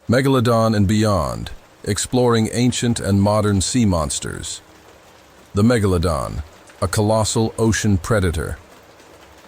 Megalodon and Beyond, exploring ancient and modern sea monsters. The Megalodon, a colossal ocean predator.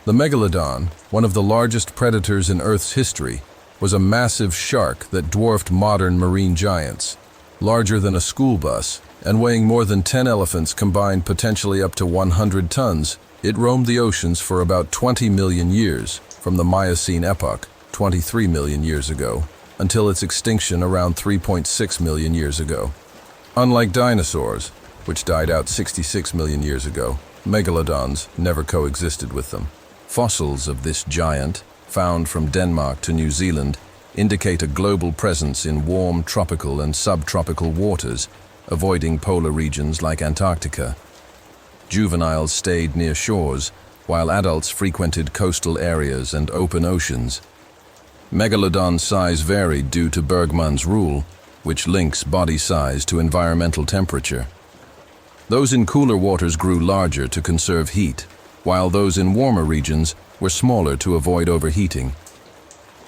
The Megalodon, one of the largest predators in Earth's history, was a massive shark that dwarfed modern marine giants. Larger than a school bus and weighing more than 10 elephants combined, potentially up to 100 tons, it roamed the oceans for about 20 million years, from the Miocene epoch, 23 million years ago, until its extinction around 3.6 million years ago. Unlike dinosaurs, which died out 66 million years ago, megalodons never coexisted with them. Fossils of this giant, found from Denmark to New Zealand, indicate a global presence in warm tropical and subtropical waters, avoiding polar regions like Antarctica. Juveniles stayed near shores, while adults frequented coastal areas and open oceans. Megalodon size varied due to Bergmann's rule, which links body size to environmental temperature. Those in cooler waters grew larger to conserve heat, while those in warmer regions were smaller to avoid overheating.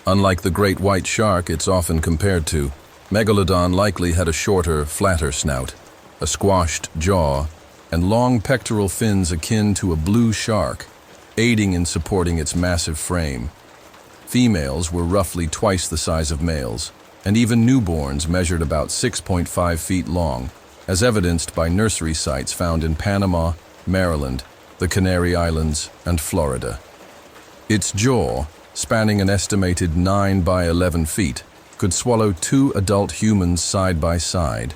Unlike the great white shark it's often compared to, Megalodon likely had a shorter, flatter snout, a squashed jaw, and long pectoral fins akin to a blue shark, aiding in supporting its massive frame. Females were roughly twice the size of males, and even newborns measured about 6.5 feet long, as evidenced by nursery sites found in Panama, Maryland, the Canary Islands, and Florida. Its jaw, spanning an estimated 9 by 11 feet, could swallow 2 adult humans side by side.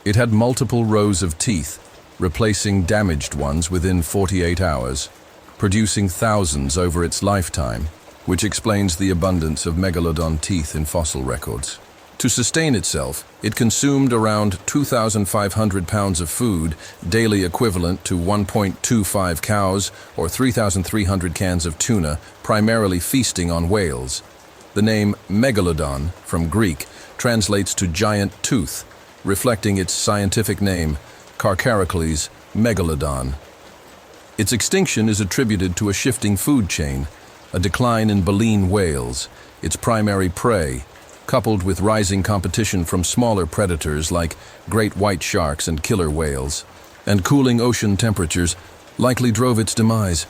It had multiple rows of teeth, replacing damaged ones within 48 hours, producing thousands over its lifetime, which explains the abundance of megalodon teeth in fossil records. To sustain itself, it consumed around 2,500 pounds of food, daily equivalent to 1.25 cows or 3,300 cans of tuna, primarily feasting on whales. The name Megalodon, from Greek, translates to giant tooth, reflecting its scientific name, Carcharocles megalodon. Its extinction is attributed to a shifting food chain, a decline in baleen whales, its primary prey, coupled with rising competition from smaller predators like great white sharks and killer whales, and cooling ocean temperatures likely drove its demise.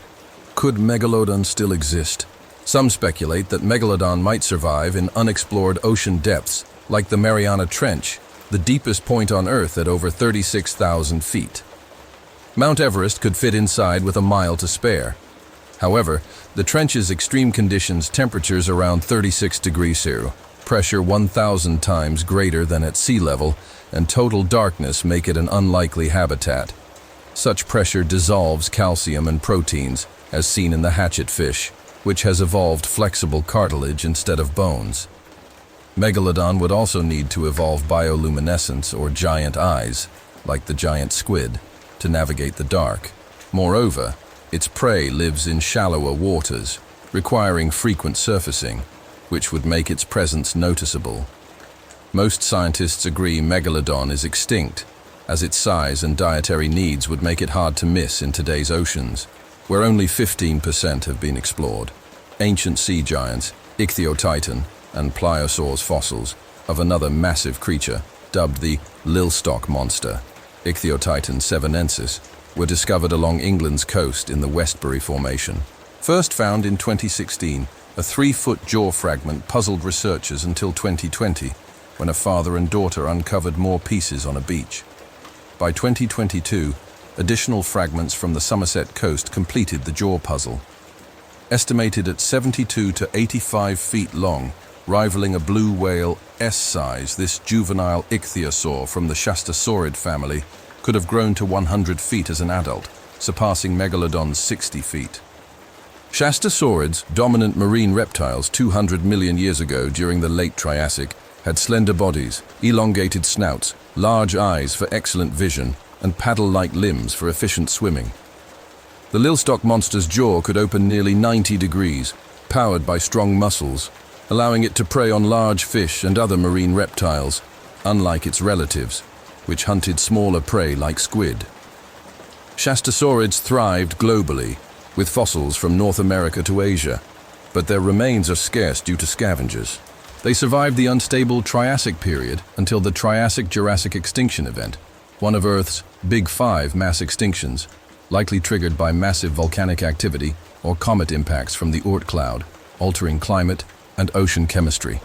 Could Megalodon still exist? Some speculate that Megalodon might survive in unexplored ocean depths, like the Mariana Trench, the deepest point on Earth at over 36,000 feet. Mount Everest could fit inside with a mile to spare. However, the trench's extreme conditions, temperatures around 36 degrees Celsius, pressure 1,000 times greater than at sea level, and total darkness make it an unlikely habitat. Such pressure dissolves calcium and proteins, as seen in the hatchetfish, which has evolved flexible cartilage instead of bones. Megalodon would also need to evolve bioluminescence or giant eyes, like the giant squid, to navigate the dark. Moreover, its prey lives in shallower waters, requiring frequent surfacing, which would make its presence noticeable. Most scientists agree Megalodon is extinct, as its size and dietary needs would make it hard to miss in today's oceans, where only 15% have been explored. Ancient sea giants, Ichthyotitan, and pliosaurs fossils of another massive creature, dubbed the Lilstock monster, Ichthyotitan sevenensis, were discovered along England's coast in the Westbury Formation. First found in 2016, a 3-foot jaw fragment puzzled researchers until 2020, when a father and daughter uncovered more pieces on a beach. By 2022, additional fragments from the Somerset coast completed the jaw puzzle. Estimated at 72 to 85 feet long, rivaling a blue whale S-size, this juvenile ichthyosaur from the Shastasaurid family could have grown to 100 feet as an adult, surpassing Megalodon's 60 feet. Shastasaurids, dominant marine reptiles 200 million years ago during the late Triassic, had slender bodies, elongated snouts, large eyes for excellent vision, and paddle-like limbs for efficient swimming. The Lilstock monster's jaw could open nearly 90 degrees, powered by strong muscles, allowing it to prey on large fish and other marine reptiles, unlike its relatives, which hunted smaller prey like squid. Shastasaurids thrived globally, with fossils from North America to Asia, but their remains are scarce due to scavengers. They survived the unstable Triassic period until the Triassic-Jurassic extinction event, one of Earth's Big Five mass extinctions, likely triggered by massive volcanic activity or comet impacts from the Oort cloud, altering climate and ocean chemistry.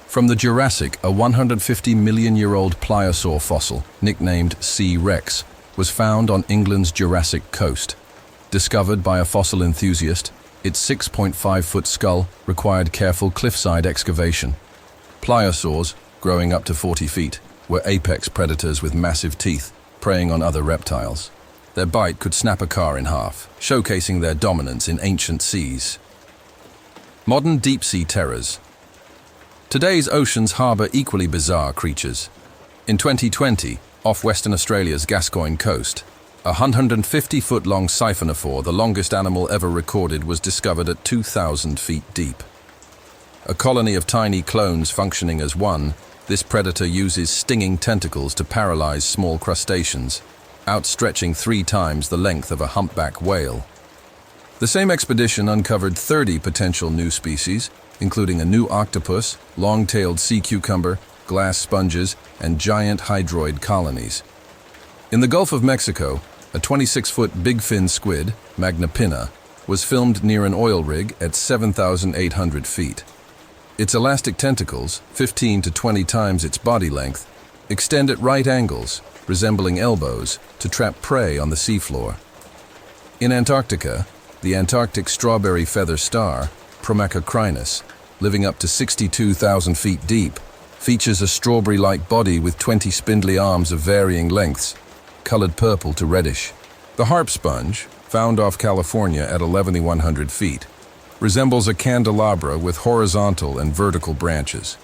From the Jurassic, a 150-million-year-old pliosaur fossil, nicknamed C. rex, was found on England's Jurassic coast. Discovered by a fossil enthusiast, its 6.5-foot skull required careful cliffside excavation. Pliosaurs, growing up to 40 feet, were apex predators with massive teeth, preying on other reptiles. Their bite could snap a car in half, showcasing their dominance in ancient seas. Modern deep-sea terrors. Today's oceans harbor equally bizarre creatures. In 2020, off Western Australia's Gascoyne coast, a 150-foot-long siphonophore, the longest animal ever recorded, was discovered at 2,000 feet deep. A colony of tiny clones functioning as one, this predator uses stinging tentacles to paralyze small crustaceans, outstretching 3 times the length of a humpback whale. The same expedition uncovered 30 potential new species, including a new octopus, long-tailed sea cucumber, glass sponges, and giant hydroid colonies. In the Gulf of Mexico, a 26-foot bigfin squid, Magna pinna, was filmed near an oil rig at 7,800 feet. Its elastic tentacles, 15 to 20 times its body length, extend at right angles, resembling elbows, to trap prey on the seafloor. In Antarctica, the Antarctic strawberry feather star, Promachocrinus, living up to 62,000 feet deep, features a strawberry-like body with 20 spindly arms of varying lengths, colored purple to reddish. The harp sponge, found off California at 11,100 feet, resembles a candelabra with horizontal and vertical branches.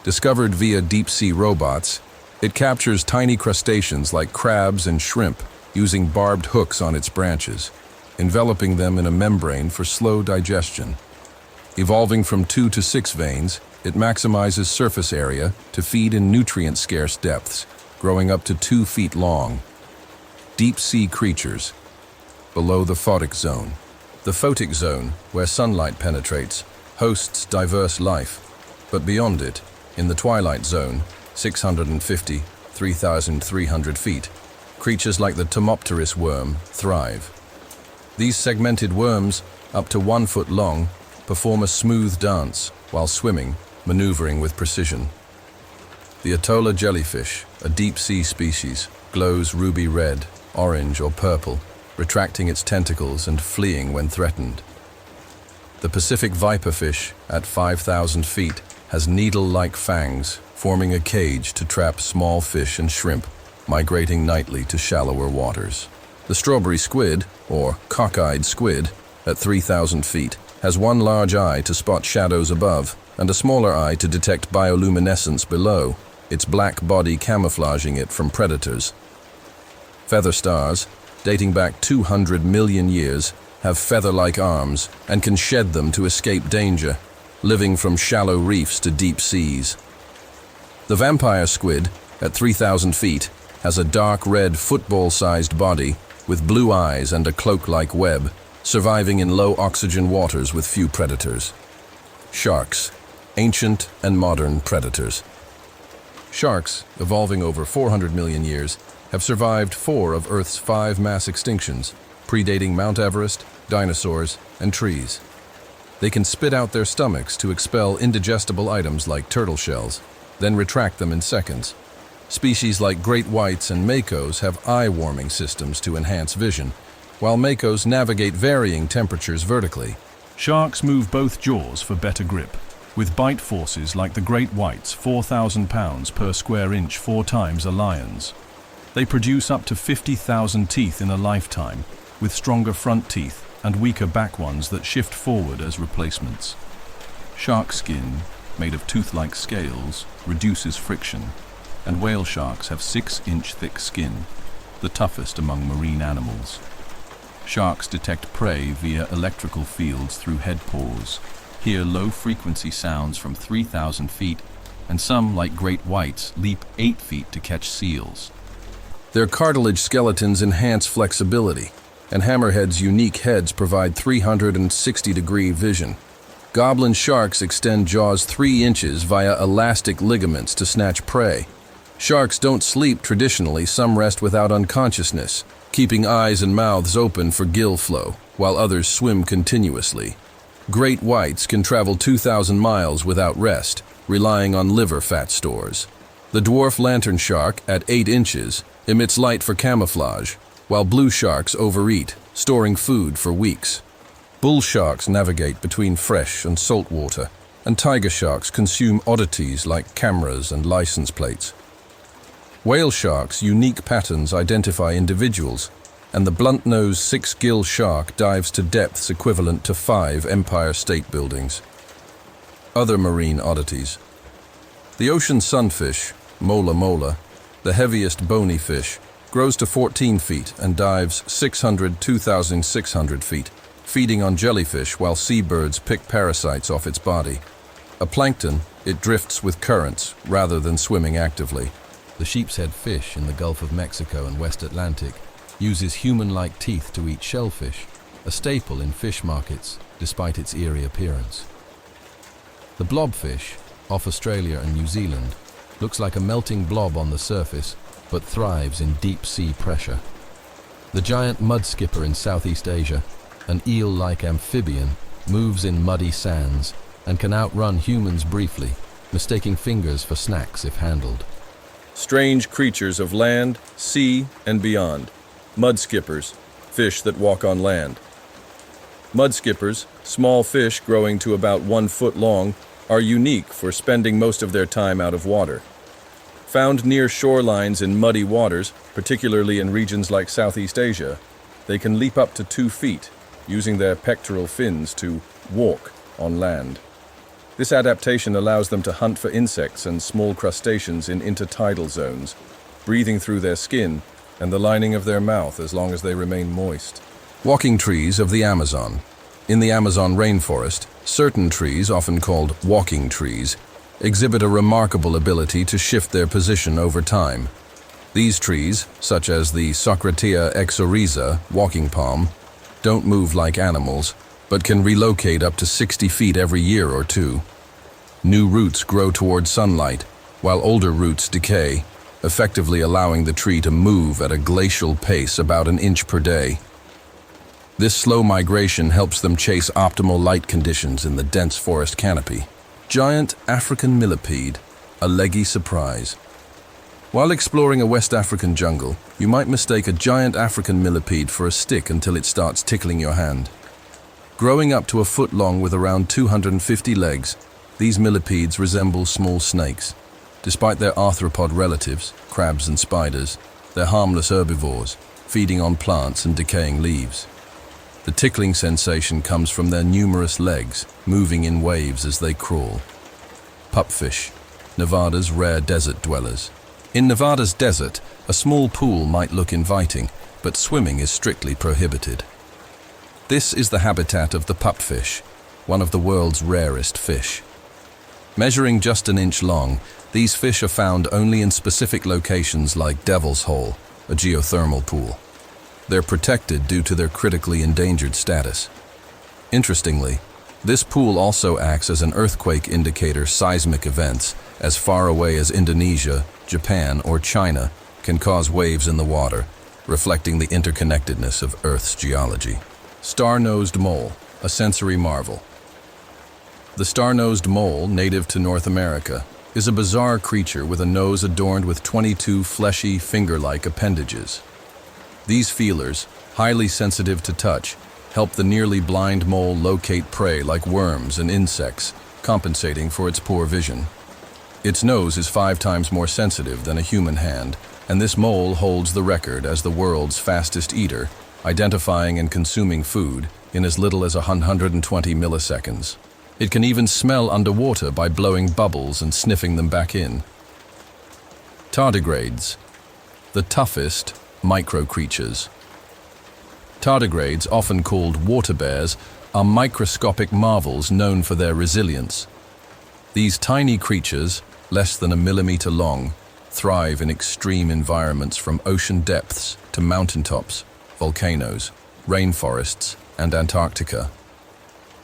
Discovered via deep-sea robots, it captures tiny crustaceans like crabs and shrimp using barbed hooks on its branches, enveloping them in a membrane for slow digestion. Evolving from 2 to 6 veins, it maximizes surface area to feed in nutrient-scarce depths, growing up to 2 feet long. Deep-sea creatures. Below the photic zone. The photic zone, where sunlight penetrates, hosts diverse life, but beyond it, in the twilight zone, 650, 3,300 feet, creatures like the Tomopteris worm thrive. These segmented worms, up to 1 foot long, perform a smooth dance while swimming, maneuvering with precision. The Atolla jellyfish, a deep-sea species, glows ruby red, orange, or purple, retracting its tentacles and fleeing when threatened. The Pacific viperfish, at 5,000 feet, has needle-like fangs, forming a cage to trap small fish and shrimp, migrating nightly to shallower waters. The strawberry squid, or cockeyed squid, at 3,000 feet, has 1 large eye to spot shadows above and a smaller eye to detect bioluminescence below, its black body camouflaging it from predators. Feather stars, dating back 200 million years, have feather-like arms and can shed them to escape danger, living from shallow reefs to deep seas. The vampire squid, at 3,000 feet, has a dark red football-sized body with blue eyes and a cloak-like web, surviving in low-oxygen waters with few predators. Sharks, ancient and modern predators. Sharks, evolving over 400 million years, have survived 4 of Earth's 5 mass extinctions, predating Mount Everest, dinosaurs, and trees. They can spit out their stomachs to expel indigestible items like turtle shells, then retract them in seconds. Species like great whites and makos have eye-warming systems to enhance vision, while makos navigate varying temperatures vertically. Sharks move both jaws for better grip, with bite forces like the great whites 4,000 pounds per square inch 4 times a lion's. They produce up to 50,000 teeth in a lifetime, with stronger front teeth and weaker back ones that shift forward as replacements. Shark skin, made of tooth-like scales, reduces friction, and whale sharks have 6-inch thick skin, the toughest among marine animals. Sharks detect prey via electrical fields through head pores, hear low-frequency sounds from 3,000 feet, and some, like great whites, leap 8 feet to catch seals. Their cartilage skeletons enhance flexibility, and hammerheads' unique heads provide 360-degree vision. Goblin sharks extend jaws 3 inches via elastic ligaments to snatch prey. Sharks don't sleep traditionally, some rest without unconsciousness, keeping eyes and mouths open for gill flow, while others swim continuously. Great whites can travel 2,000 miles without rest, relying on liver fat stores. The dwarf lantern shark, at 8 inches, emits light for camouflage, while blue sharks overeat, storing food for weeks. Bull sharks navigate between fresh and salt water, and tiger sharks consume oddities like cameras and license plates. Whale sharks' unique patterns identify individuals, and the blunt-nosed 6-gill shark dives to depths equivalent to 5 Empire State Buildings. Other marine oddities. The ocean sunfish, mola mola, the heaviest bony fish, grows to 14 feet and dives 2,600 feet, feeding on jellyfish while seabirds pick parasites off its body. A plankton, it drifts with currents rather than swimming actively. The sheepshead fish in the Gulf of Mexico and West Atlantic uses human-like teeth to eat shellfish, a staple in fish markets despite its eerie appearance. The blobfish, off Australia and New Zealand, looks like a melting blob on the surface but thrives in deep sea pressure. The giant mud skipper in Southeast Asia, an eel-like amphibian, moves in muddy sands and can outrun humans briefly, mistaking fingers for snacks if handled. Strange creatures of land, sea, and beyond. Mud skippers, fish that walk on land. Mud skippers, small fish growing to about 1 foot long, are unique for spending most of their time out of water. Found near shorelines in muddy waters, particularly in regions like Southeast Asia, they can leap up to 2 feet, using their pectoral fins to walk on land. This adaptation allows them to hunt for insects and small crustaceans in intertidal zones, breathing through their skin and the lining of their mouth as long as they remain moist. Walking trees of the Amazon. In the Amazon rainforest, certain trees, often called walking trees, exhibit a remarkable ability to shift their position over time. These trees, such as the Socratea exoriza walking palm, don't move like animals, but can relocate up to 60 feet every year or two. New roots grow toward sunlight, while older roots decay, effectively allowing the tree to move at a glacial pace about an inch per day. This slow migration helps them chase optimal light conditions in the dense forest canopy. Giant African millipede, a leggy surprise. While exploring a West African jungle, you might mistake a giant African millipede for a stick until it starts tickling your hand. Growing up to a foot long with around 250 legs, these millipedes resemble small snakes. Despite their arthropod relatives, crabs and spiders, they're harmless herbivores, feeding on plants and decaying leaves. The tickling sensation comes from their numerous legs, moving in waves as they crawl. Pupfish, Nevada's rare desert dwellers. In Nevada's desert, a small pool might look inviting, but swimming is strictly prohibited. This is the habitat of the pupfish, one of the world's rarest fish. Measuring just an inch long, these fish are found only in specific locations like Devil's Hole, a geothermal pool. They're protected due to their critically endangered status. Interestingly, this pool also acts as an earthquake indicator. Seismic events, as far away as Indonesia, Japan, or China, can cause waves in the water, reflecting the interconnectedness of Earth's geology. Star-nosed mole, a sensory marvel. The star-nosed mole, native to North America, is a bizarre creature with a nose adorned with 22 fleshy, finger-like appendages. These feelers, highly sensitive to touch, help the nearly blind mole locate prey like worms and insects, compensating for its poor vision. Its nose is 5 times more sensitive than a human hand, and this mole holds the record as the world's fastest eater, identifying and consuming food in as little as 120 milliseconds. It can even smell underwater by blowing bubbles and sniffing them back in. Tardigrades, the toughest micro-creatures. Tardigrades, often called water bears, are microscopic marvels known for their resilience. These tiny creatures, less than a millimeter long, thrive in extreme environments from ocean depths to mountaintops, volcanoes, rainforests, and Antarctica.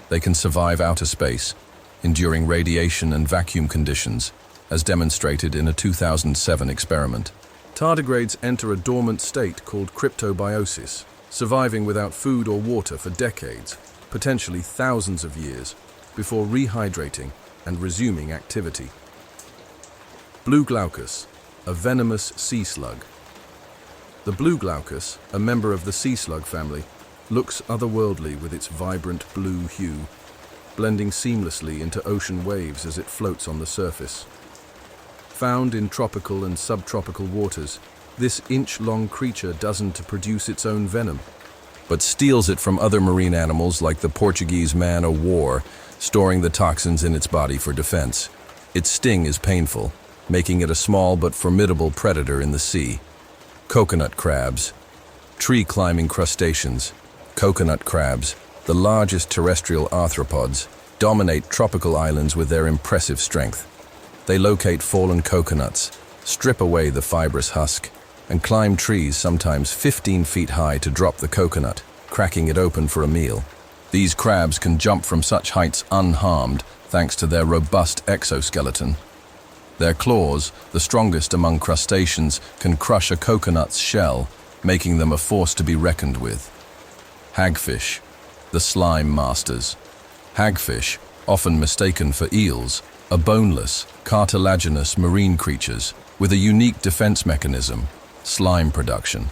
They can survive outer space, enduring radiation and vacuum conditions, as demonstrated in a 2007 experiment. Tardigrades enter a dormant state called cryptobiosis, surviving without food or water for decades, potentially thousands of years, before rehydrating and resuming activity. Blue glaucus, a venomous sea slug. The blue glaucus, a member of the sea slug family, looks otherworldly with its vibrant blue hue, blending seamlessly into ocean waves as it floats on the surface. Found in tropical and subtropical waters, this inch-long creature doesn't produce its own venom, but steals it from other marine animals like the Portuguese man-o'-war, storing the toxins in its body for defense. Its sting is painful, making it a small but formidable predator in the sea. Coconut crabs. Tree-climbing crustaceans. Coconut crabs, the largest terrestrial arthropods, dominate tropical islands with their impressive strength. They locate fallen coconuts, strip away the fibrous husk, and climb trees sometimes 15 feet high to drop the coconut, cracking it open for a meal. These crabs can jump from such heights unharmed thanks to their robust exoskeleton. Their claws, the strongest among crustaceans, can crush a coconut's shell, making them a force to be reckoned with. Hagfish, the slime masters. Hagfish, often mistaken for eels, are boneless, cartilaginous marine creatures with a unique defense mechanism, slime production.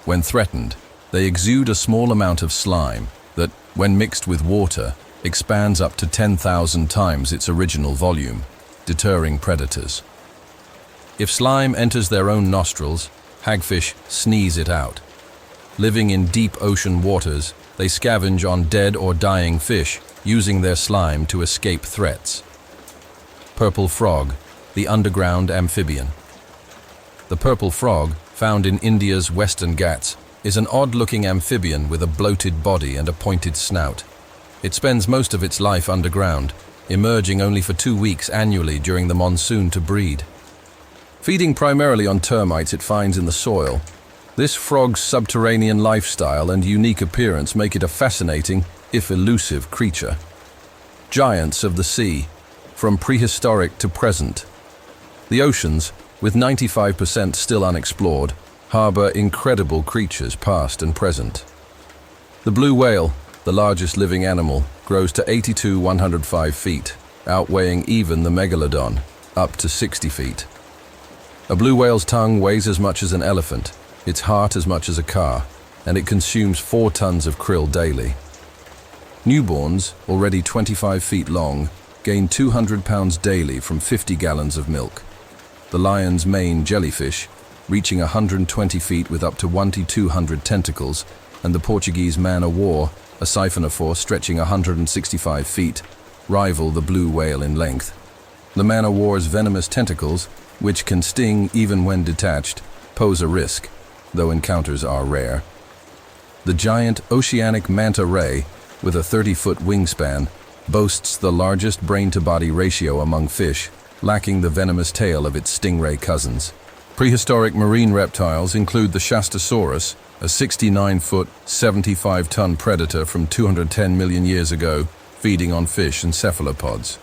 When threatened, they exude a small amount of slime that, when mixed with water, expands up to 10,000 times its original volume, deterring predators. If slime enters their own nostrils, hagfish sneeze it out. Living in deep ocean waters, they scavenge on dead or dying fish, using their slime to escape threats. Purple frog, the underground amphibian. The purple frog, found in India's Western Ghats, is an odd-looking amphibian with a bloated body and a pointed snout. It spends most of its life underground, emerging only for 2 weeks annually during the monsoon to breed. Feeding primarily on termites it finds in the soil, this frog's subterranean lifestyle and unique appearance make it a fascinating, if elusive, creature. Giants of the sea, from prehistoric to present. The oceans, with 95% still unexplored, harbor incredible creatures past and present. The blue whale, the largest living animal, grows to 105 feet, outweighing even the Megalodon, up to 60 feet. A blue whale's tongue weighs as much as an elephant, its heart as much as a car, and it consumes 4 tons of krill daily. Newborns, already 25 feet long, gain 200 pounds daily from 50 gallons of milk. The lion's mane jellyfish, reaching 120 feet with up to 1,200 tentacles, and the Portuguese man-o'-war, a siphonophore stretching 165 feet, rival the blue whale in length. The man-o'-war's venomous tentacles, which can sting even when detached, pose a risk, though encounters are rare. The giant oceanic manta ray, with a 30-foot wingspan, boasts the largest brain-to-body ratio among fish, lacking the venomous tail of its stingray cousins. Prehistoric marine reptiles include the Shastasaurus, a 69-foot, 75-ton predator from 210 million years ago, feeding on fish and cephalopods.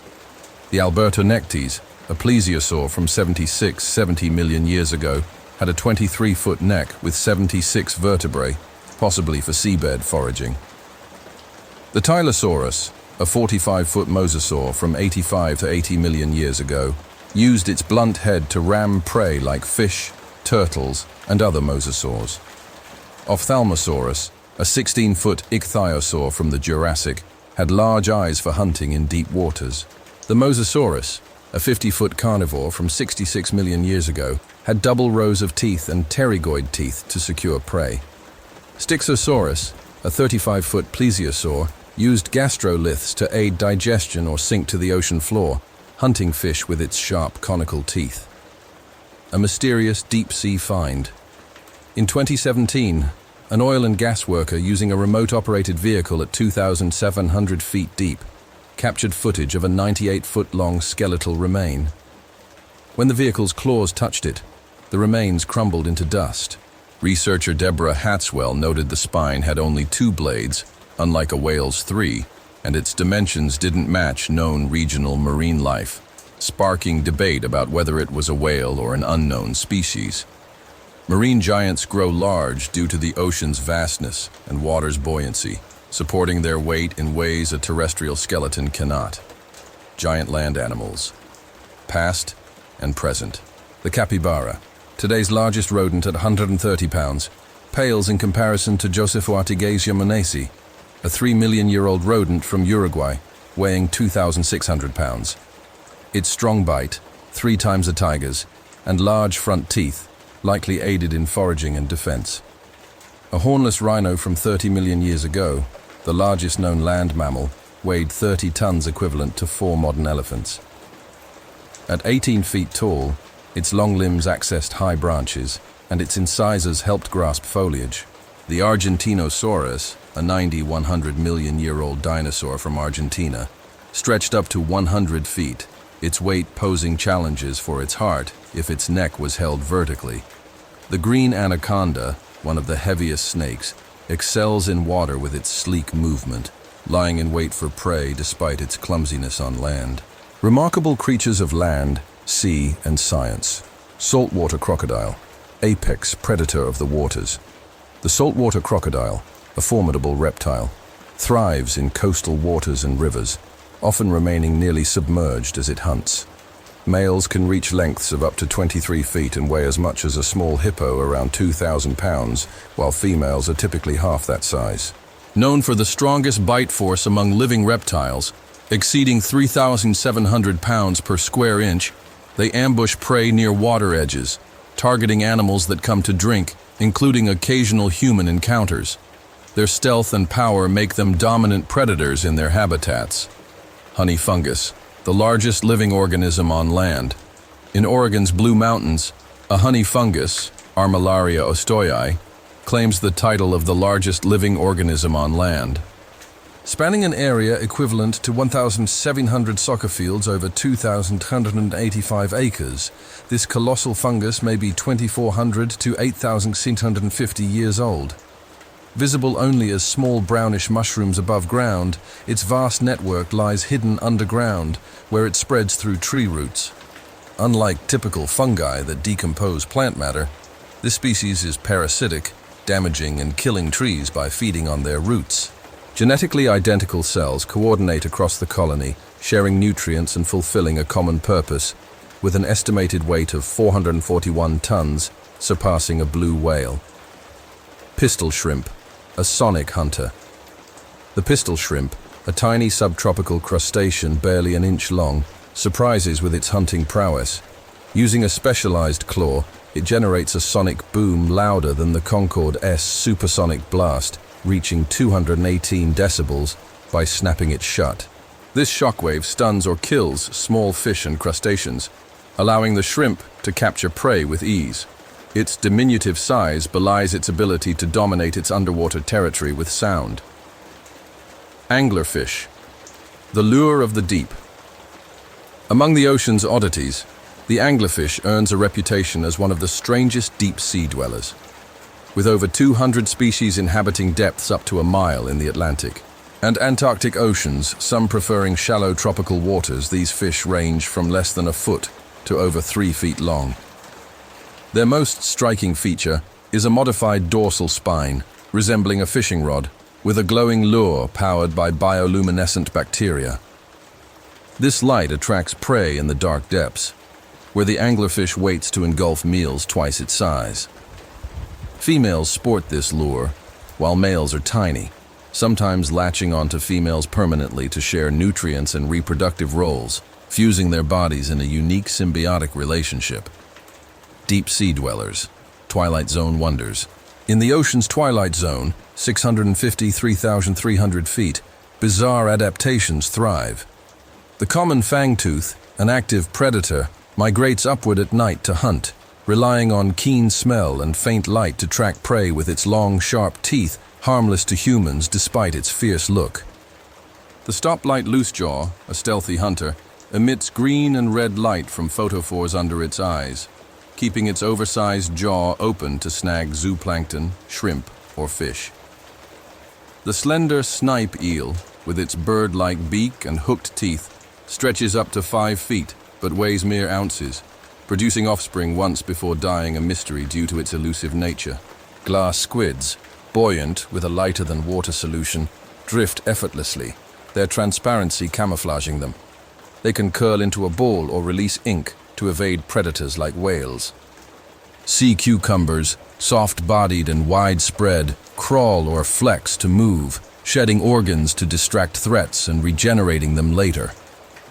The Albertonectes, a plesiosaur from 70 million years ago, had a 23-foot neck with 76 vertebrae, possibly for seabed foraging. The Tylosaurus, a 45-foot mosasaur from 85 to 80 million years ago, used its blunt head to ram prey like fish, turtles, and other mosasaurs. Ophthalmosaurus, a 16-foot ichthyosaur from the Jurassic, had large eyes for hunting in deep waters. The Mosasaurus, a 50-foot carnivore from 66 million years ago, had double rows of teeth and pterygoid teeth to secure prey. Styxosaurus, a 35-foot plesiosaur, used gastroliths to aid digestion or sink to the ocean floor, hunting fish with its sharp conical teeth. A mysterious deep-sea find. In 2017, an oil and gas worker using a remote-operated vehicle at 2,700 feet deep captured footage of a 98-foot-long skeletal remain. When the vehicle's claws touched it, the remains crumbled into dust. Researcher Deborah Hatswell noted the spine had only 2 blades, unlike a whale's 3, and its dimensions didn't match known regional marine life, sparking debate about whether it was a whale or an unknown species. Marine giants grow large due to the ocean's vastness and water's buoyancy, supporting their weight in ways a terrestrial skeleton cannot. Giant land animals, past and present. The capybara, today's largest rodent at 130 pounds, pales in comparison to Bioluminescent, a 3 million-year-old rodent from Uruguay, weighing 2,600 pounds. Its strong bite, 3 times a tiger's, and large front teeth likely aided in foraging and defense. A hornless rhino from 30 million years ago, the largest known land mammal, weighed 30 tons equivalent to 4 modern elephants. At 18 feet tall, its long limbs accessed high branches, and its incisors helped grasp foliage. The Argentinosaurus, a 100 million-year-old dinosaur from Argentina, stretched up to 100 feet, its weight posing challenges for its heart if its neck was held vertically. The green anaconda, one of the heaviest snakes, excels in water with its sleek movement, lying in wait for prey despite its clumsiness on land. Remarkable creatures of land, sea, and science. Saltwater crocodile, apex predator of the waters. The saltwater crocodile, a formidable reptile, thrives in coastal waters and rivers, often remaining nearly submerged as it hunts. Males can reach lengths of up to 23 feet and weigh as much as a small hippo, around 2,000 pounds, while females are typically half that size. Known for the strongest bite force among living reptiles, exceeding 3,700 pounds per square inch, they ambush prey near water edges, targeting animals that come to drink, including occasional human encounters. Their stealth and power make them dominant predators in their habitats. Honey fungus, the largest living organism on land. In Oregon's Blue Mountains, a honey fungus, Armillaria ostoyi, claims the title of the largest living organism on land. Spanning an area equivalent to 1,700 soccer fields over 2,185 acres, this colossal fungus may be 2,400 to 8,650 years old. Visible only as small brownish mushrooms above ground, its vast network lies hidden underground, where it spreads through tree roots. Unlike typical fungi that decompose plant matter, this species is parasitic, damaging and killing trees by feeding on their roots. Genetically identical cells coordinate across the colony, sharing nutrients and fulfilling a common purpose, with an estimated weight of 441 tons, surpassing a blue whale. Pistol shrimp, a sonic hunter. The pistol shrimp, a tiny subtropical crustacean barely an inch long, surprises with its hunting prowess. Using a specialized claw, it generates a sonic boom louder than the Concorde S supersonic blast, reaching 218 decibels by snapping it shut. This shockwave stuns or kills small fish and crustaceans, allowing the shrimp to capture prey with ease. Its diminutive size belies its ability to dominate its underwater territory with sound. Anglerfish, the lure of the deep. Among the ocean's oddities, the anglerfish earns a reputation as one of the strangest deep-sea dwellers, with over 200 species inhabiting depths up to a mile in the Atlantic and Antarctic oceans, some preferring shallow tropical waters. These fish range from less than a foot to over 3 feet long. Their most striking feature is a modified dorsal spine, resembling a fishing rod, with a glowing lure powered by bioluminescent bacteria. This light attracts prey in the dark depths, where the anglerfish waits to engulf meals twice its size. Females sport this lure, while males are tiny, sometimes latching onto females permanently to share nutrients and reproductive roles, fusing their bodies in a unique symbiotic relationship. Deep sea dwellers, Twilight Zone wonders. In the ocean's Twilight Zone, 653,300 feet, bizarre adaptations thrive. The common fangtooth, an active predator, migrates upward at night to hunt, relying on keen smell and faint light to track prey with its long, sharp teeth, harmless to humans despite its fierce look. The stoplight loosejaw, a stealthy hunter, emits green and red light from photophores under its eyes, keeping its oversized jaw open to snag zooplankton, shrimp, or fish. The slender snipe eel, with its bird-like beak and hooked teeth, stretches up to 5 feet but weighs mere ounces, producing offspring once before dying a mystery due to its elusive nature. Glass squids, buoyant with a lighter-than-water solution, drift effortlessly, their transparency camouflaging them. They can curl into a ball or release ink to evade predators like whales. Sea cucumbers, soft-bodied and widespread, crawl or flex to move, shedding organs to distract threats and regenerating them later.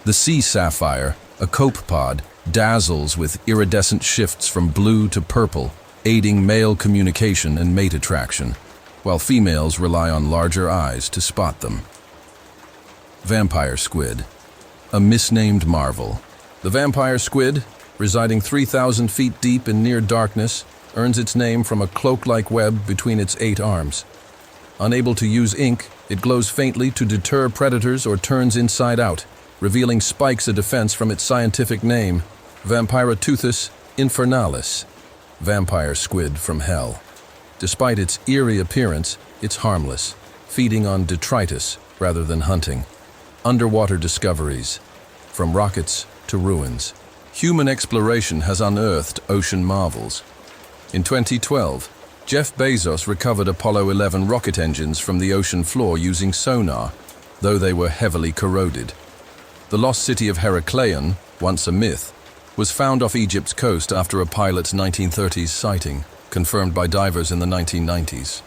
The sea sapphire, a copepod, dazzles with iridescent shifts from blue to purple, aiding male communication and mate attraction, while females rely on larger eyes to spot them. Vampire squid, a misnamed marvel. The vampire squid, residing 3,000 feet deep in near darkness, earns its name from a cloak-like web between its 8 arms. Unable to use ink, it glows faintly to deter predators or turns inside out, revealing spikes a defense from its scientific name, Vampiroteuthis infernalis, vampire squid from hell. Despite its eerie appearance, it's harmless, feeding on detritus rather than hunting. Underwater discoveries, from rockets to ruins. Human exploration has unearthed ocean marvels. In 2012, Jeff Bezos recovered Apollo 11 rocket engines from the ocean floor using sonar, though they were heavily corroded. The lost city of Herakleion, once a myth, was found off Egypt's coast after a pilot's 1930s sighting, confirmed by divers in the 1990s.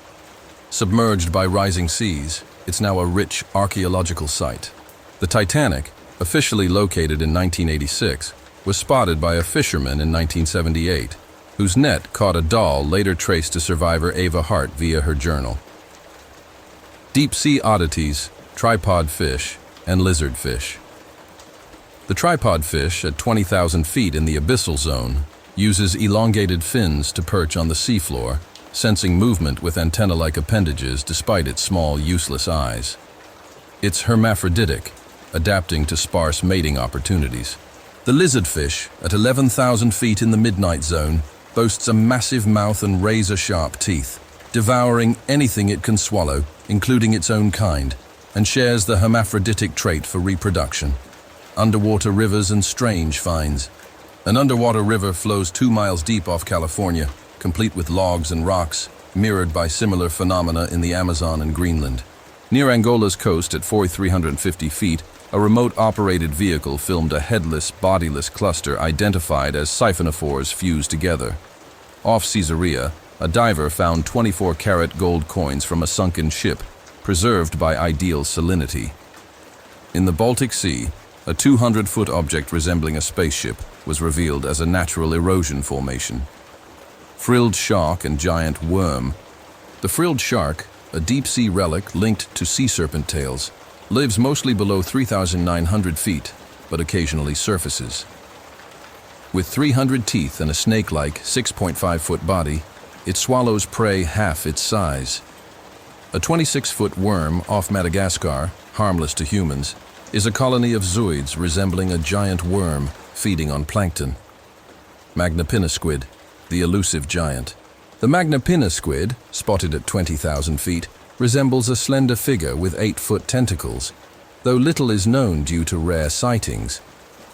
Submerged by rising seas, it's now a rich archaeological site. The Titanic, officially located in 1986, was spotted by a fisherman in 1978, whose net caught a doll later traced to survivor Ava Hart via her journal. Deep-sea oddities, tripod fish, and lizard fish. The tripod fish, at 20,000 feet in the abyssal zone, uses elongated fins to perch on the seafloor, sensing movement with antenna-like appendages despite its small, useless eyes. It's hermaphroditic, adapting to sparse mating opportunities. The lizardfish, at 11,000 feet in the midnight zone, boasts a massive mouth and razor-sharp teeth, devouring anything it can swallow, including its own kind, and shares the hermaphroditic trait for reproduction. Underwater rivers and strange finds. An underwater river flows 2 miles deep off California, complete with logs and rocks, mirrored by similar phenomena in the Amazon and Greenland. Near Angola's coast at 4,350 feet, a remote-operated vehicle filmed a headless, bodiless cluster identified as siphonophores fused together. Off Caesarea, a diver found 24-karat gold coins from a sunken ship, preserved by ideal salinity. In the Baltic Sea, a 200-foot object resembling a spaceship was revealed as a natural erosion formation. Frilled shark and giant worm. The frilled shark, a deep-sea relic linked to sea serpent tails, lives mostly below 3,900 feet, but occasionally surfaces. With 300 teeth and a snake-like 6.5-foot body, it swallows prey half its size. A 26-foot worm off Madagascar, harmless to humans, is a colony of zooids resembling a giant worm feeding on plankton. Magnapinna squid, the elusive giant. The Magnapinna squid, spotted at 20,000 feet, resembles a slender figure with 8-foot tentacles. Though little is known due to rare sightings,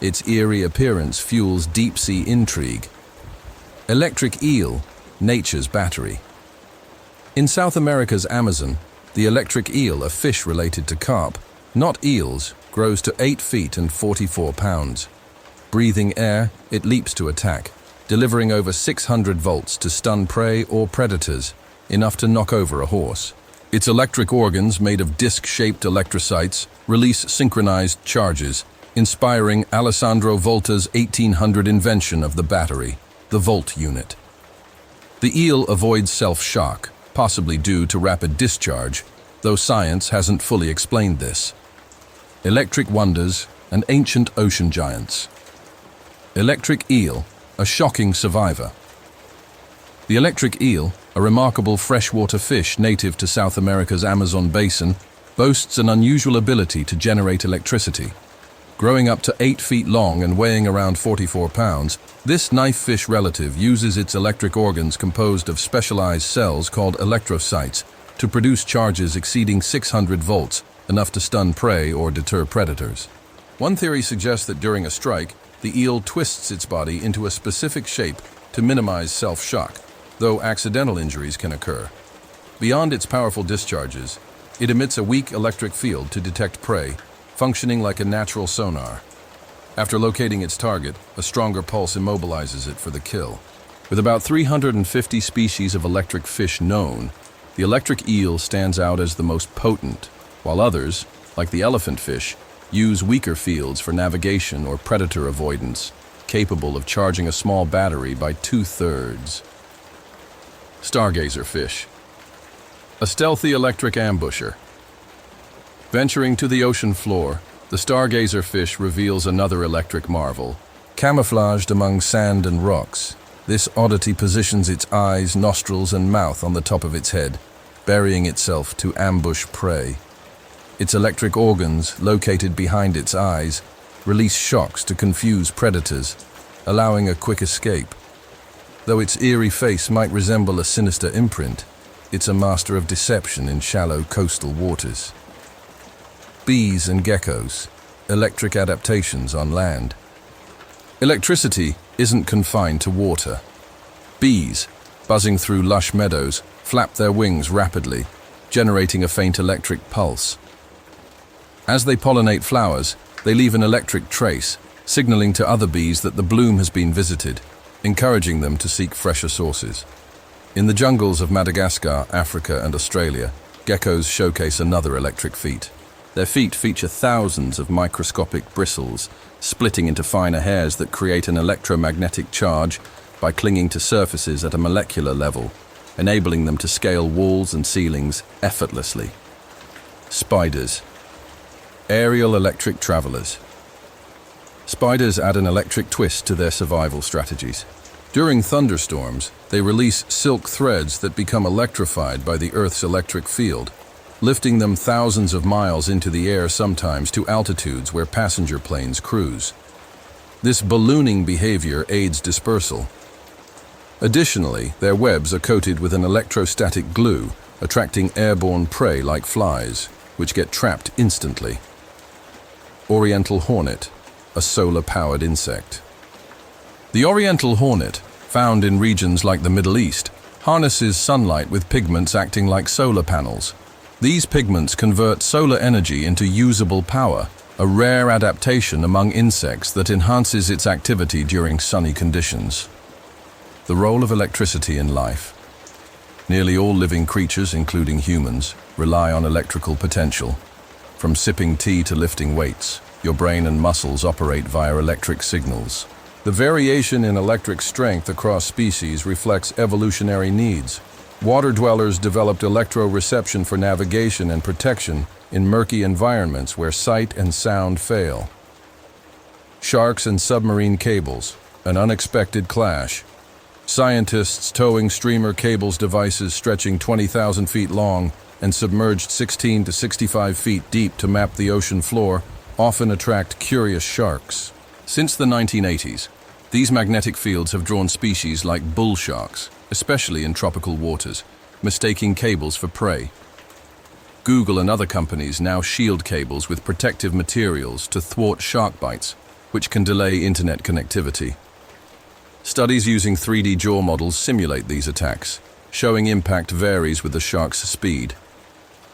its eerie appearance fuels deep-sea intrigue. Electric eel, nature's battery. In South America's Amazon, the electric eel, a fish related to carp, not eels, grows to 8 feet and 44 pounds. Breathing air, it leaps to attack, delivering over 600 volts to stun prey or predators, enough to knock over a horse. Its electric organs, made of disc-shaped electrocytes, release synchronized charges, inspiring Alessandro Volta's 1800 invention of the battery, the Volt unit. The eel avoids self-shock, possibly due to rapid discharge, though science hasn't fully explained this. Electric wonders and ancient ocean giants. Electric eel, a shocking survivor. The electric eel, a remarkable freshwater fish native to South America's Amazon basin, boasts an unusual ability to generate electricity. Growing up to 8 feet long and weighing around 44 pounds, this knifefish relative uses its electric organs composed of specialized cells called electrocytes to produce charges exceeding 600 volts, enough to stun prey or deter predators. One theory suggests that during a strike, the eel twists its body into a specific shape to minimize self-shock, though accidental injuries can occur. Beyond its powerful discharges, it emits a weak electric field to detect prey, functioning like a natural sonar. After locating its target, a stronger pulse immobilizes it for the kill. With about 350 species of electric fish known, the electric eel stands out as the most potent, while others, like the elephant fish, use weaker fields for navigation or predator avoidance, capable of charging a small battery by 2/3. Stargazer fish. A stealthy electric ambusher. Venturing to the ocean floor, the stargazer fish reveals another electric marvel. Camouflaged among sand and rocks, this oddity positions its eyes, nostrils, and mouth on the top of its head, burying itself to ambush prey. Its electric organs, located behind its eyes, release shocks to confuse predators, allowing a quick escape. Though its eerie face might resemble a sinister imprint, it's a master of deception in shallow coastal waters. Bees and geckos, electric adaptations on land. Electricity isn't confined to water. Bees, buzzing through lush meadows, flap their wings rapidly, generating a faint electric pulse. As they pollinate flowers, they leave an electric trace, signaling to other bees that the bloom has been visited, encouraging them to seek fresher sources. In the jungles of Madagascar, Africa, and Australia, geckos showcase another electric feat. Their feet feature thousands of microscopic bristles, splitting into finer hairs that create an electromagnetic charge by clinging to surfaces at a molecular level, enabling them to scale walls and ceilings effortlessly. Spiders. Aerial electric travelers. Spiders add an electric twist to their survival strategies. During thunderstorms, they release silk threads that become electrified by the Earth's electric field, lifting them thousands of miles into the air, sometimes to altitudes where passenger planes cruise. This ballooning behavior aids dispersal. Additionally, their webs are coated with an electrostatic glue, attracting airborne prey like flies, which get trapped instantly. Oriental hornet, a solar-powered insect. The oriental hornet, found in regions like the Middle East, harnesses sunlight with pigments acting like solar panels. These pigments convert solar energy into usable power, a rare adaptation among insects that enhances its activity during sunny conditions. The role of electricity in life. Nearly all living creatures, including humans, rely on electrical potential. From sipping tea to lifting weights, your brain and muscles operate via electric signals. The variation in electric strength across species reflects evolutionary needs. Water dwellers developed electroreception for navigation and protection in murky environments where sight and sound fail. Sharks and submarine cables, an unexpected clash. Scientists towing streamer cables devices stretching 20,000 feet long and submerged 16 to 65 feet deep to map the ocean floor often attract curious sharks. Since the 1980s, these magnetic fields have drawn species like bull sharks, especially in tropical waters, mistaking cables for prey. Google and other companies now shield cables with protective materials to thwart shark bites, which can delay internet connectivity. Studies using 3D jaw models simulate these attacks, showing impact varies with the shark's speed.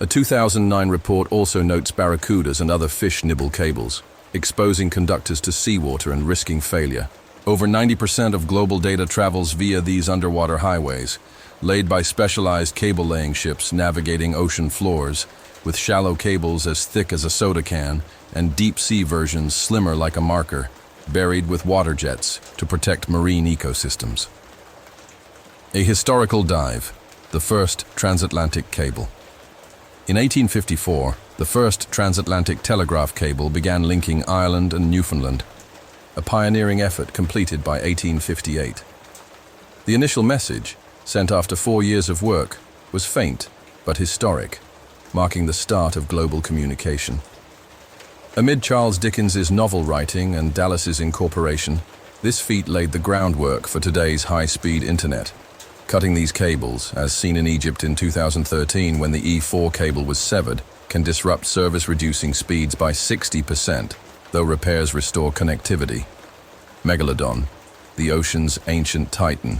A 2009 report also notes barracudas and other fish nibble cables, exposing conductors to seawater and risking failure. Over 90% of global data travels via these underwater highways, laid by specialized cable-laying ships navigating ocean floors, with shallow cables as thick as a soda can and deep-sea versions slimmer like a marker, buried with water jets to protect marine ecosystems. A historical dive, the first transatlantic cable. In 1854, the first transatlantic telegraph cable began linking Ireland and Newfoundland, a pioneering effort completed by 1858. The initial message, sent after 4 years of work, was faint but historic, marking the start of global communication. Amid Charles Dickens's novel writing and Dallas's incorporation, this feat laid the groundwork for today's high-speed internet. Cutting these cables, as seen in Egypt in 2013 when the E4 cable was severed, can disrupt service, reducing speeds by 60%, though repairs restore connectivity. Megalodon, the ocean's ancient titan.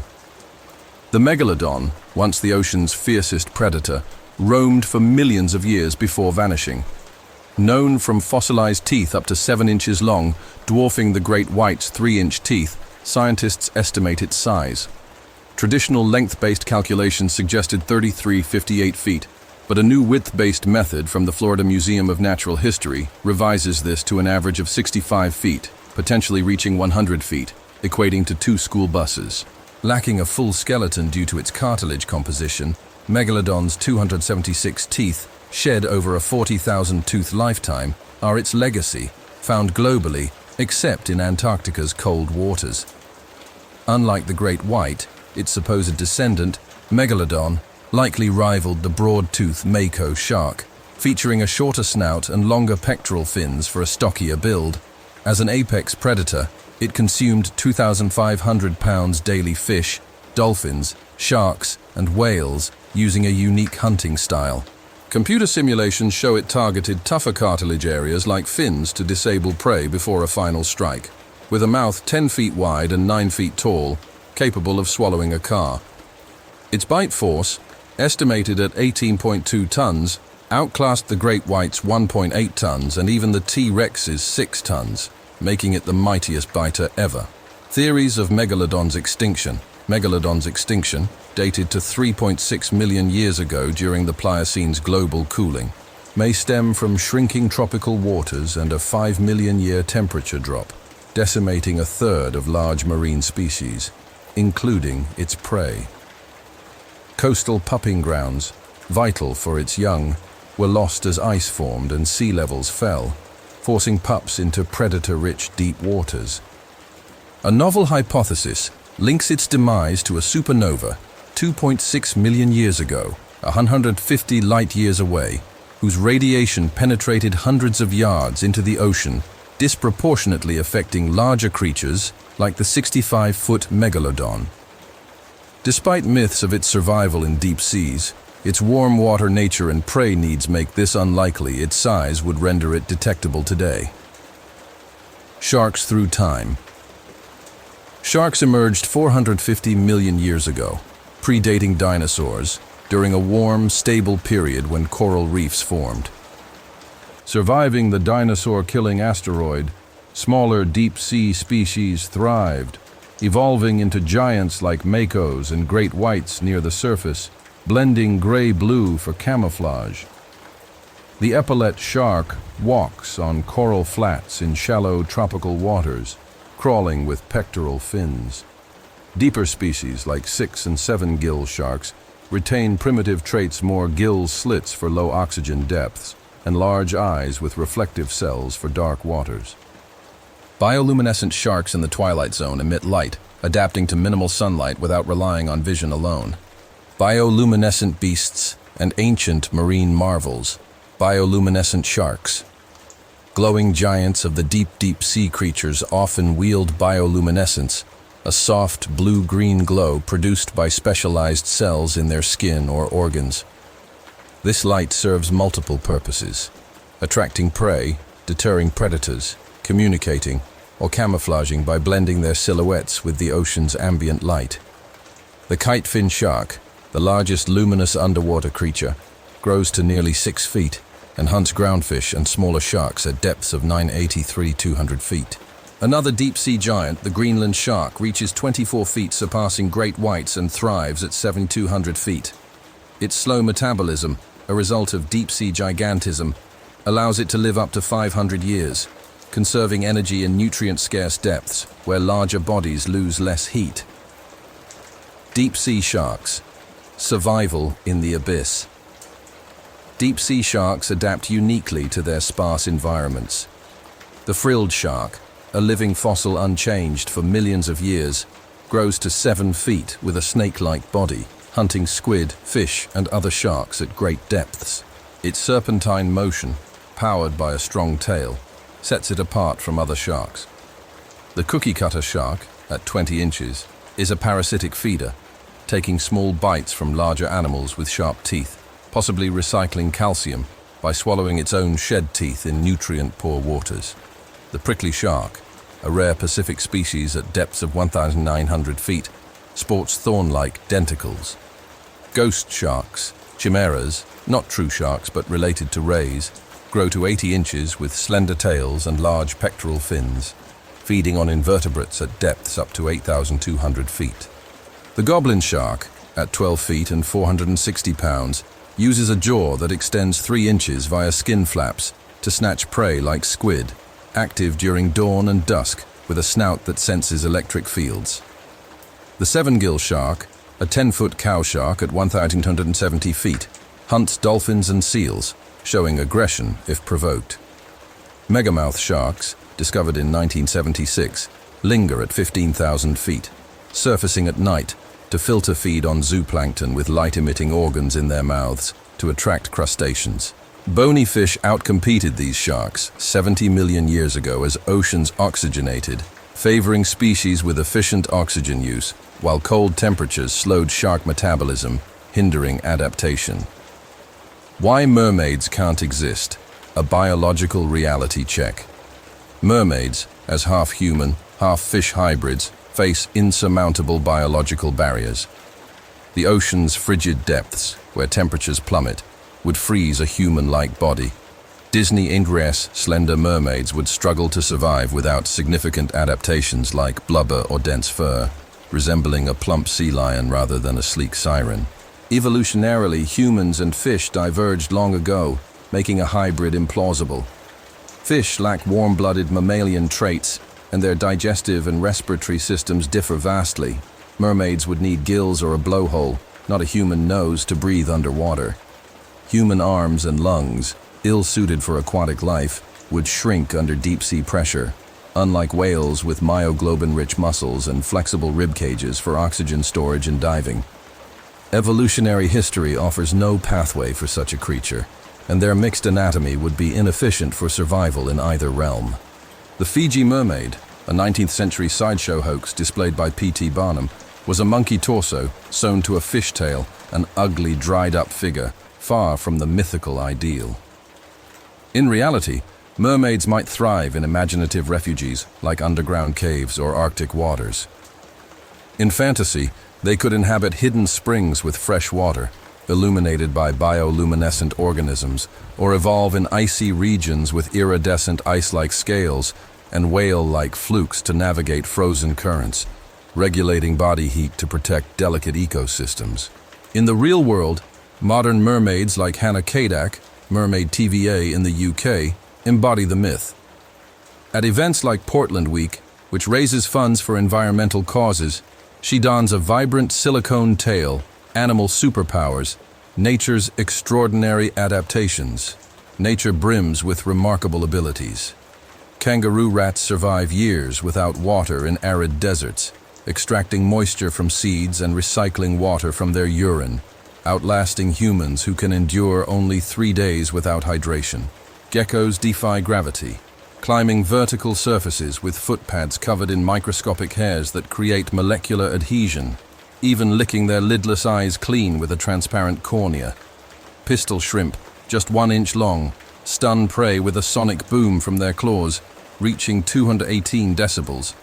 The megalodon, once the ocean's fiercest predator, roamed for millions of years before vanishing. Known from fossilized teeth up to 7 inches long, dwarfing the great white's 3-inch teeth, scientists estimate its size. Traditional length-based calculations suggested 58 feet, but a new width-based method from the Florida Museum of Natural History revises this to an average of 65 feet, potentially reaching 100 feet, equating to 2 school buses. Lacking a full skeleton due to its cartilage composition, Megalodon's 276 teeth, shed over a 40,000-tooth lifetime, are its legacy, found globally, except in Antarctica's cold waters. Unlike the great white, its supposed descendant, Megalodon, likely rivaled the broad-toothed mako shark, featuring a shorter snout and longer pectoral fins for a stockier build. As an apex predator, it consumed 2,500 pounds daily fish, dolphins, sharks, and whales, using a unique hunting style. Computer simulations show it targeted tougher cartilage areas like fins to disable prey before a final strike, with a mouth 10 feet wide and 9 feet tall, capable of swallowing a car. Its bite force, estimated at 18.2 tons, outclassed the great white's 1.8 tons and even the T-Rex's 6 tons, making it the mightiest biter ever. Theories of Megalodon's extinction. Megalodon's extinction, dated to 3.6 million years ago during the Pliocene global cooling, may stem from shrinking tropical waters and a 5 million year temperature drop, decimating a third of large marine species, including its prey. Coastal pupping grounds, vital for its young, were lost as ice formed and sea levels fell, forcing pups into predator-rich deep waters. A novel hypothesis links its demise to a supernova 2.6 million years ago, 150 light-years away, whose radiation penetrated hundreds of yards into the ocean, disproportionately affecting larger creatures like the 65-foot Megalodon. Despite myths of its survival in deep seas, its warm water nature and prey needs make this unlikely. Its size would render it detectable today. Sharks through time. Sharks emerged 450 million years ago, predating dinosaurs, during a warm, stable period when coral reefs formed. Surviving the dinosaur-killing asteroid, smaller deep-sea species thrived, evolving into giants like makos and great whites near the surface, blending gray-blue for camouflage. The epaulet shark walks on coral flats in shallow tropical waters, crawling with pectoral fins. Deeper species like 6- and 7-gill sharks retain primitive traits: more gill slits for low oxygen depths and large eyes with reflective cells for dark waters. Bioluminescent sharks in the Twilight zone emit light, adapting to minimal sunlight without relying on vision alone. Bioluminescent beasts and ancient marine marvels. Bioluminescent sharks. Glowing giants of the deep sea creatures often wield bioluminescence, a soft blue-green glow produced by specialized cells in their skin or organs. This light serves multiple purposes: attracting prey, deterring predators, communicating, or camouflaging by blending their silhouettes with the ocean's ambient light. The kitefin shark, the largest luminous underwater creature, grows to nearly 6 feet and hunts groundfish and smaller sharks at depths of 200 feet. Another deep-sea giant, the Greenland shark, reaches 24 feet, surpassing great whites, and thrives at 7,200 feet. Its slow metabolism, a result of deep-sea gigantism, allows it to live up to 500 years, conserving energy in nutrient-scarce depths where larger bodies lose less heat. Deep-sea sharks. Survival in the abyss. Deep-sea sharks adapt uniquely to their sparse environments. The frilled shark, a living fossil unchanged for millions of years, grows to 7 feet with a snake-like body, hunting squid, fish, and other sharks at great depths. Its serpentine motion, powered by a strong tail, sets it apart from other sharks. The cookie-cutter shark, at 20 inches, is a parasitic feeder, taking small bites from larger animals with sharp teeth, possibly recycling calcium, by swallowing its own shed teeth in nutrient-poor waters. The prickly shark, a rare Pacific species at depths of 1,900 feet, sports thorn-like denticles. Ghost sharks, chimeras, not true sharks but related to rays, grow to 80 inches with slender tails and large pectoral fins, feeding on invertebrates at depths up to 8,200 feet. The goblin shark, at 12 feet and 460 pounds, uses a jaw that extends 3 inches via skin flaps to snatch prey like squid, active during dawn and dusk with a snout that senses electric fields. The seven-gill shark, a 10-foot cow shark at 1,270 feet, hunts dolphins and seals, showing aggression if provoked. Megamouth sharks, discovered in 1976, linger at 15,000 feet, surfacing at night to filter feed on zooplankton with light-emitting organs in their mouths to attract crustaceans. Bony fish outcompeted these sharks 70 million years ago as oceans oxygenated, favoring species with efficient oxygen use, while cold temperatures slowed shark metabolism, hindering adaptation. Why mermaids can't exist? A biological reality check. Mermaids, as half-human, half-fish hybrids, face insurmountable biological barriers. The ocean's frigid depths, where temperatures plummet, would freeze a human-like body. Disney ingress slender mermaids would struggle to survive without significant adaptations like blubber or dense fur, resembling a plump sea lion rather than a sleek siren. Evolutionarily, humans and fish diverged long ago, making a hybrid implausible. Fish lack warm-blooded mammalian traits, and their digestive and respiratory systems differ vastly. Mermaids would need gills or a blowhole, not a human nose, to breathe underwater. Human arms and lungs, ill-suited for aquatic life, would shrink under deep-sea pressure, unlike whales with myoglobin-rich muscles and flexible rib cages for oxygen storage and diving. Evolutionary history offers no pathway for such a creature, and their mixed anatomy would be inefficient for survival in either realm. The Fiji mermaid, a 19th century sideshow hoax displayed by P.T. Barnum, was a monkey torso sewn to a fishtail, an ugly, dried-up figure, far from the mythical ideal. In reality, mermaids might thrive in imaginative refuges like underground caves or Arctic waters. In fantasy, they could inhabit hidden springs with fresh water, illuminated by bioluminescent organisms, or evolve in icy regions with iridescent ice-like scales and whale-like flukes to navigate frozen currents, regulating body heat to protect delicate ecosystems. In the real world, modern mermaids like Hannah Kadak, Mermaid TVA in the UK, embody the myth. At events like Portland Week, which raises funds for environmental causes, she dons a vibrant silicone tail, animal superpowers, nature's extraordinary adaptations. Nature brims with remarkable abilities. Kangaroo rats survive years without water in arid deserts, extracting moisture from seeds and recycling water from their urine, outlasting humans who can endure only 3 days without hydration. Geckos defy gravity, climbing vertical surfaces with footpads covered in microscopic hairs that create molecular adhesion, even licking their lidless eyes clean with a transparent cornea. Pistol shrimp, just 1 inch long, stun prey with a sonic boom from their claws, reaching 218 decibels.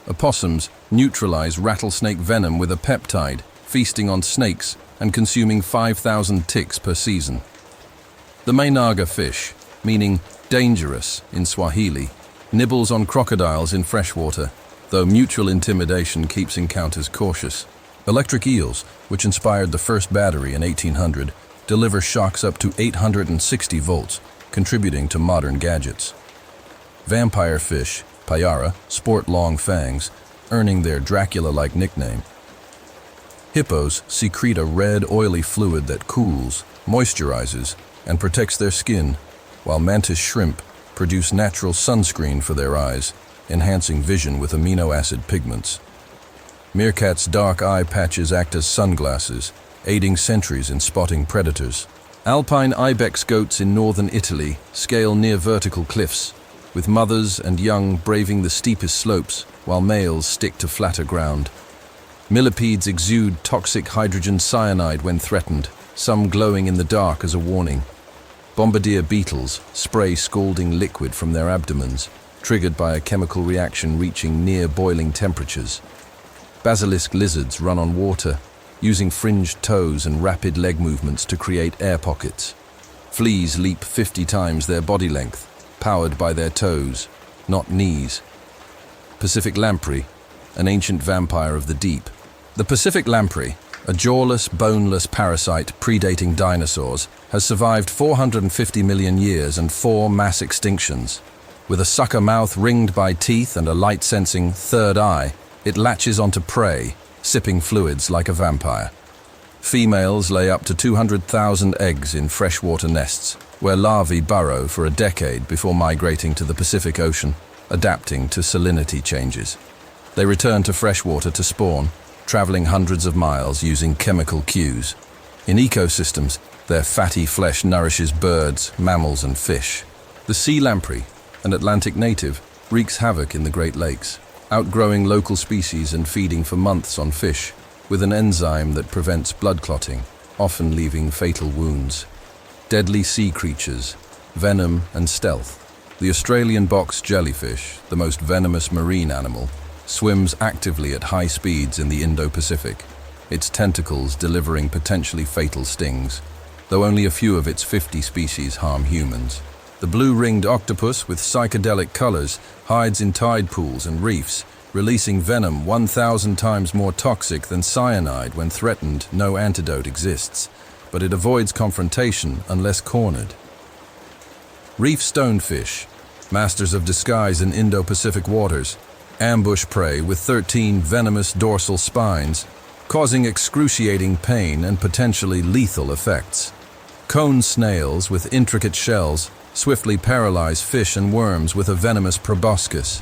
Opossums neutralize rattlesnake venom with a peptide, feasting on snakes and consuming 5,000 ticks per season. The Mainaga fish, meaning dangerous in Swahili, nibbles on crocodiles in freshwater, though mutual intimidation keeps encounters cautious. Electric eels, which inspired the first battery in 1800, deliver shocks up to 860 volts, contributing to modern gadgets. Vampire fish, Payara, sport long fangs, earning their Dracula-like nickname. Hippos secrete a red, oily fluid that cools, moisturizes, and protects their skin, while mantis shrimp produce natural sunscreen for their eyes, enhancing vision with amino acid pigments. Meerkats' dark eye patches act as sunglasses, aiding sentries in spotting predators. Alpine ibex goats in northern Italy scale near vertical cliffs, with mothers and young braving the steepest slopes, while males stick to flatter ground. Millipedes exude toxic hydrogen cyanide when threatened, some glowing in the dark as a warning. Bombardier beetles spray scalding liquid from their abdomens, triggered by a chemical reaction reaching near boiling temperatures. Basilisk lizards run on water, using fringed toes and rapid leg movements to create air pockets. Fleas leap 50 times their body length, powered by their toes, not knees. Pacific lamprey, an ancient vampire of the deep. The Pacific lamprey, a jawless, boneless parasite predating dinosaurs, has survived 450 million years and 4 mass extinctions. With a sucker mouth ringed by teeth and a light-sensing third eye, it latches onto prey, sipping fluids like a vampire. Females lay up to 200,000 eggs in freshwater nests, where larvae burrow for a decade before migrating to the Pacific Ocean, adapting to salinity changes. They return to freshwater to spawn, traveling hundreds of miles using chemical cues. In ecosystems, their fatty flesh nourishes birds, mammals, and fish. The sea lamprey, an Atlantic native, wreaks havoc in the Great Lakes, outgrowing local species and feeding for months on fish, with an enzyme that prevents blood clotting, often leaving fatal wounds. Deadly sea creatures, venom and stealth. The Australian box jellyfish, the most venomous marine animal, swims actively at high speeds in the Indo-Pacific, its tentacles delivering potentially fatal stings, though only a few of its 50 species harm humans. The blue-ringed octopus with psychedelic colors hides in tide pools and reefs, releasing venom 1,000 times more toxic than cyanide. When threatened, no antidote exists, but it avoids confrontation unless cornered. Reef stonefish, masters of disguise in Indo-Pacific waters, ambush prey with 13 venomous dorsal spines, causing excruciating pain and potentially lethal effects. Cone snails with intricate shells swiftly paralyze fish and worms with a venomous proboscis.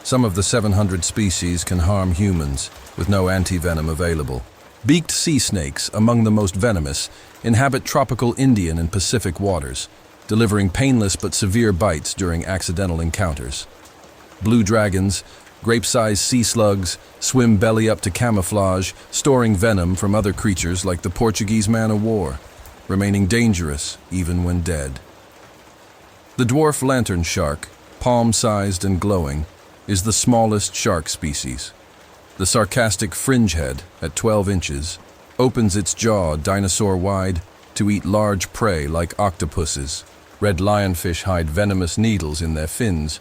Some of the 700 species can harm humans, with no antivenom available. Beaked sea snakes, among the most venomous, inhabit tropical Indian and Pacific waters, delivering painless but severe bites during accidental encounters. Blue dragons, grape-sized sea slugs, swim belly up to camouflage, storing venom from other creatures like the Portuguese man-o'-war, remaining dangerous even when dead. The dwarf lantern shark, palm-sized and glowing, is the smallest shark species. The sarcastic fringehead, at 12 inches, opens its jaw dinosaur-wide to eat large prey like octopuses. Red lionfish hide venomous needles in their fins,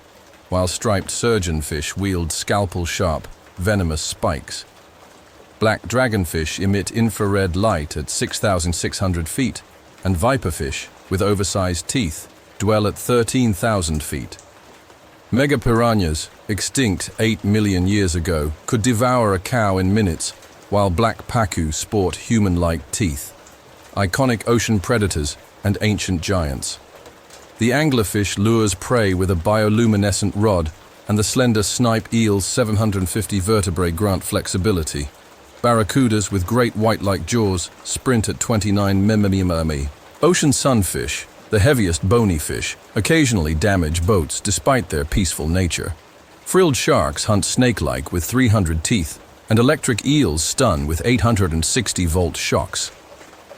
while striped surgeonfish wield scalpel-sharp, venomous spikes. Black dragonfish emit infrared light at 6,600 feet, and viperfish, with oversized teeth, dwell at 13,000 feet. Megapiranhas, extinct 8 million years ago, could devour a cow in minutes, while black pacu sport human-like teeth. Iconic ocean predators and ancient giants. The anglerfish lures prey with a bioluminescent rod, and the slender snipe eel's 750 vertebrae grant flexibility. Barracudas with great white-like jaws sprint at 29 mm. Ocean sunfish, the heaviest bony fish, occasionally damage boats despite their peaceful nature. Frilled sharks hunt snake-like with 300 teeth, and electric eels stun with 860-volt shocks.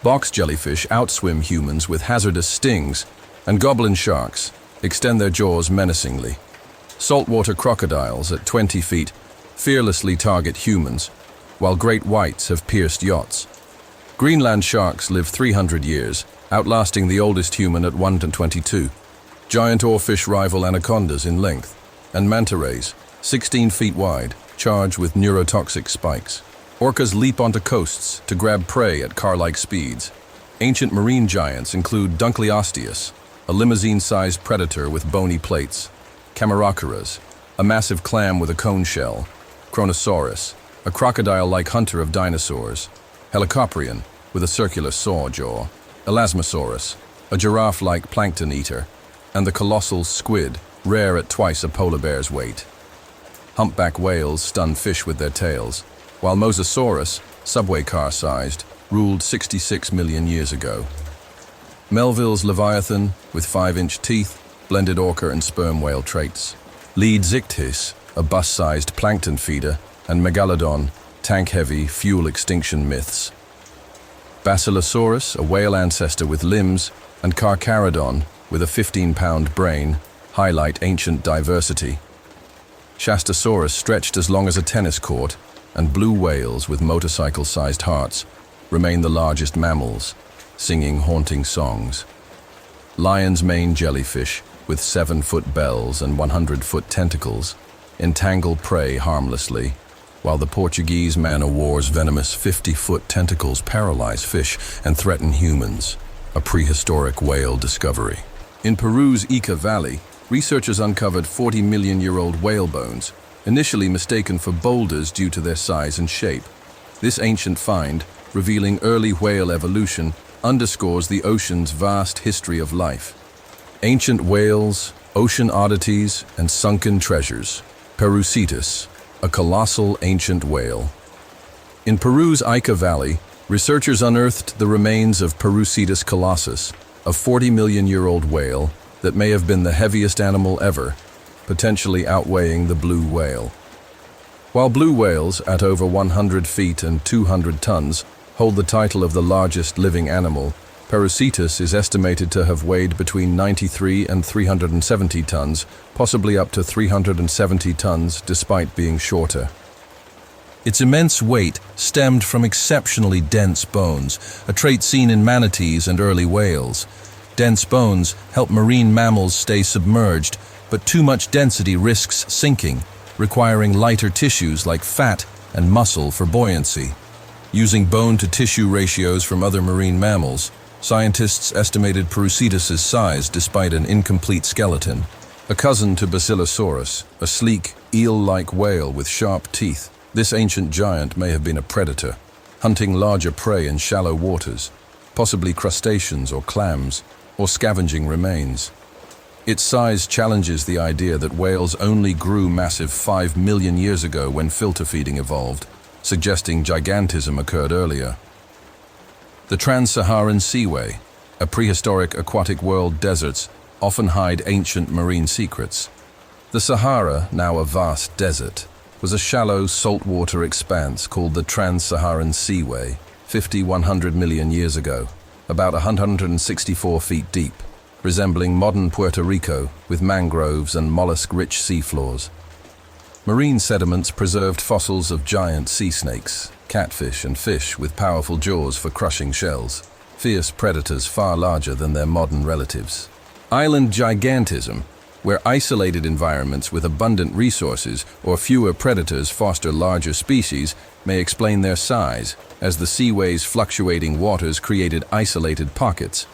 Box jellyfish outswim humans with hazardous stings, and goblin sharks extend their jaws menacingly. Saltwater crocodiles at 20 feet fearlessly target humans, while great whites have pierced yachts. Greenland sharks live 300 years, outlasting the oldest human at 122. Giant oarfish rival anacondas in length, and manta rays, 16 feet wide, charge with neurotoxic spikes. Orcas leap onto coasts to grab prey at car-like speeds. Ancient marine giants include Dunkleosteus, a limousine-sized predator with bony plates, Camaracaras, a massive clam with a cone shell, Kronosaurus, a crocodile-like hunter of dinosaurs, Helicoprion, with a circular saw jaw, Elasmosaurus, a giraffe-like plankton eater, and the colossal squid, rare at twice a polar bear's weight. Humpback whales stun fish with their tails, while Mosasaurus, subway car-sized, ruled 66 million years ago. Melville's leviathan, with 5-inch teeth, blended orca and sperm whale traits. Lead-Zichthys, a bus-sized plankton feeder, and Megalodon, tank-heavy, fuel extinction myths. Basilosaurus, a whale ancestor with limbs, and Carcharodon, with a 15-pound brain, highlight ancient diversity. Shastasaurus stretched as long as a tennis court, and blue whales with motorcycle-sized hearts remain the largest mammals, singing haunting songs. Lion's mane jellyfish, with 7-foot bells and 100-foot tentacles, entangle prey harmlessly, while the Portuguese man-o'-war's venomous 50-foot tentacles paralyze fish and threaten humans, a prehistoric whale discovery. In Peru's Ica Valley, researchers uncovered 40-million-year-old whale bones, initially mistaken for boulders due to their size and shape. This ancient find, revealing early whale evolution, underscores the ocean's vast history of life. Ancient whales, ocean oddities, and sunken treasures. Perucetus, a colossal ancient whale. In Peru's Ica Valley, researchers unearthed the remains of Perucetus colossus, a 40-million-year-old whale that may have been the heaviest animal ever, potentially outweighing the blue whale. While blue whales, at over 100 feet and 200 tons, hold the title of the largest living animal, Perucetus is estimated to have weighed between 93 and 370 tons, possibly up to 370 tons despite being shorter. Its immense weight stemmed from exceptionally dense bones, a trait seen in manatees and early whales. Dense bones help marine mammals stay submerged, but too much density risks sinking, requiring lighter tissues like fat and muscle for buoyancy. Using bone-to-tissue ratios from other marine mammals, scientists estimated Perucetus's size despite an incomplete skeleton. A cousin to Basilosaurus, a sleek, eel-like whale with sharp teeth, this ancient giant may have been a predator, hunting larger prey in shallow waters, possibly crustaceans or clams, or scavenging remains. Its size challenges the idea that whales only grew massive 5 million years ago when filter feeding evolved, suggesting gigantism occurred earlier. The Trans-Saharan Seaway, a prehistoric aquatic world deserts, often hide ancient marine secrets. The Sahara, now a vast desert, was a shallow saltwater expanse called the Trans-Saharan Seaway, 100 million years ago, about 164 feet deep, resembling modern Puerto Rico with mangroves and mollusk-rich seafloors. Marine sediments preserved fossils of giant sea snakes, catfish and fish with powerful jaws for crushing shells, fierce predators far larger than their modern relatives. Island gigantism, where isolated environments with abundant resources or fewer predators foster larger species, may explain their size, as the seaway's fluctuating waters created isolated pockets.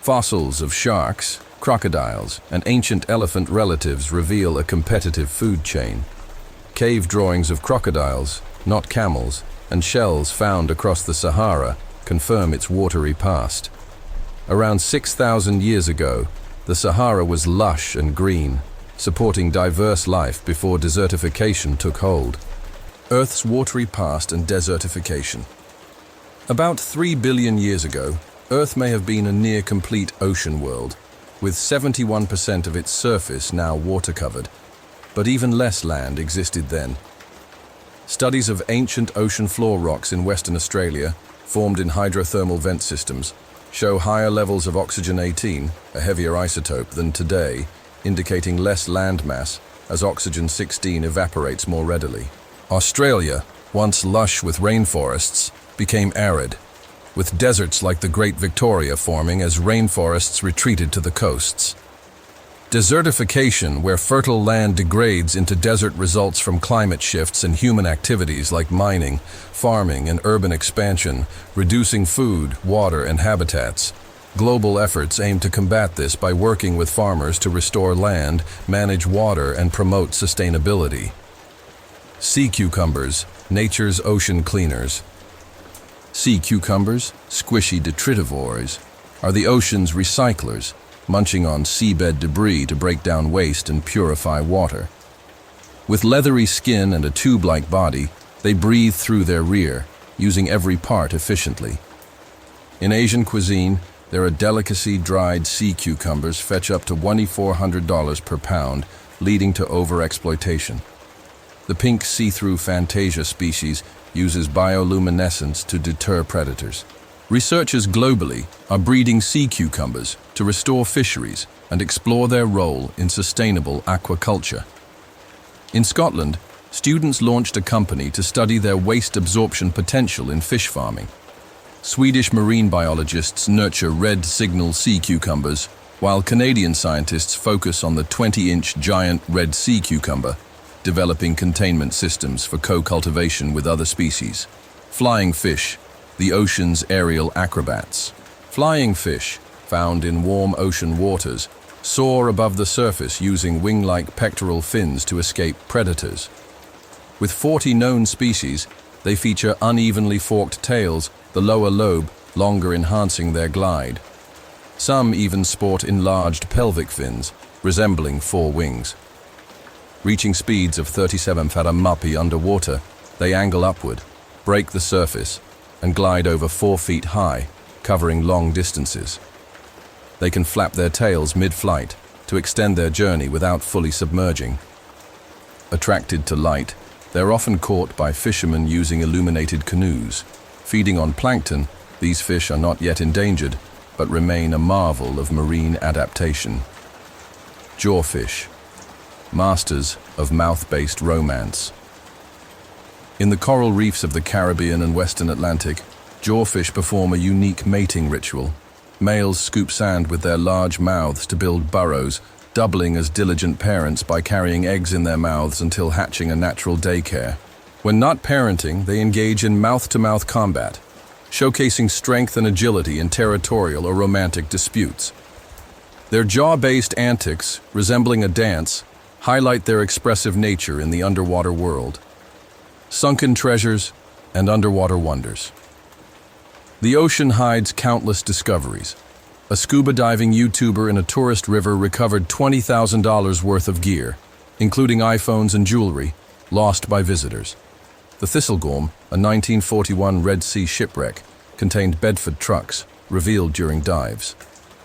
Fossils of sharks, crocodiles, and ancient elephant relatives reveal a competitive food chain. Cave drawings of crocodiles, not camels, and shells found across the Sahara confirm its watery past. Around 6,000 years ago, the Sahara was lush and green, supporting diverse life before desertification took hold. Earth's watery past and desertification. About 3 billion years ago, Earth may have been a near-complete ocean world, with 71% of its surface now water-covered, but even less land existed then. Studies of ancient ocean floor rocks in Western Australia, formed in hydrothermal vent systems, show higher levels of oxygen-18, a heavier isotope, than today, indicating less land mass as oxygen-16 evaporates more readily. Australia, once lush with rainforests, became arid, with deserts like the Great Victoria forming as rainforests retreated to the coasts. Desertification, where fertile land degrades into desert, results from climate shifts and human activities like mining, farming, and urban expansion, reducing food, water, and habitats. Global efforts aim to combat this by working with farmers to restore land, manage water, and promote sustainability. Sea cucumbers, nature's ocean cleaners. Sea cucumbers, squishy detritivores, are the ocean's recyclers, munching on seabed debris to break down waste and purify water. With leathery skin and a tube-like body, they breathe through their rear, using every part efficiently. In Asian cuisine, there are delicacy dried sea cucumbers fetch up to $2,400 per pound, leading to overexploitation. The pink see-through Fantasia species uses bioluminescence to deter predators. Researchers globally are breeding sea cucumbers to restore fisheries and explore their role in sustainable aquaculture. In Scotland, students launched a company to study their waste absorption potential in fish farming. Swedish marine biologists nurture red signal sea cucumbers, while Canadian scientists focus on the 20-inch giant red sea cucumber, developing containment systems for co-cultivation with other species. Flying fish, the ocean's aerial acrobats. Flying fish, found in warm ocean waters, soar above the surface using wing-like pectoral fins to escape predators. With 40 known species, they feature unevenly forked tails, the lower lobe longer enhancing their glide. Some even sport enlarged pelvic fins, resembling forewings. Reaching speeds of 37 mph underwater, they angle upward, break the surface, and glide over 4 feet high, covering long distances. They can flap their tails mid-flight to extend their journey without fully submerging. Attracted to light, they're often caught by fishermen using illuminated canoes. Feeding on plankton, these fish are not yet endangered, but remain a marvel of marine adaptation. Jawfish, masters of mouth-based romance. In the coral reefs of the Caribbean and Western Atlantic, jawfish perform a unique mating ritual. Males scoop sand with their large mouths to build burrows, doubling as diligent parents by carrying eggs in their mouths until hatching a natural daycare. When not parenting, they engage in mouth-to-mouth combat, showcasing strength and agility in territorial or romantic disputes. Their jaw-based antics, resembling a dance, highlight their expressive nature in the underwater world. Sunken treasures and underwater wonders. The ocean hides countless discoveries. A scuba diving YouTuber in a tourist river recovered $20,000 worth of gear, including iPhones and jewelry, lost by visitors. The Thistlegorm, a 1941 Red Sea shipwreck, contained Bedford trucks, revealed during dives.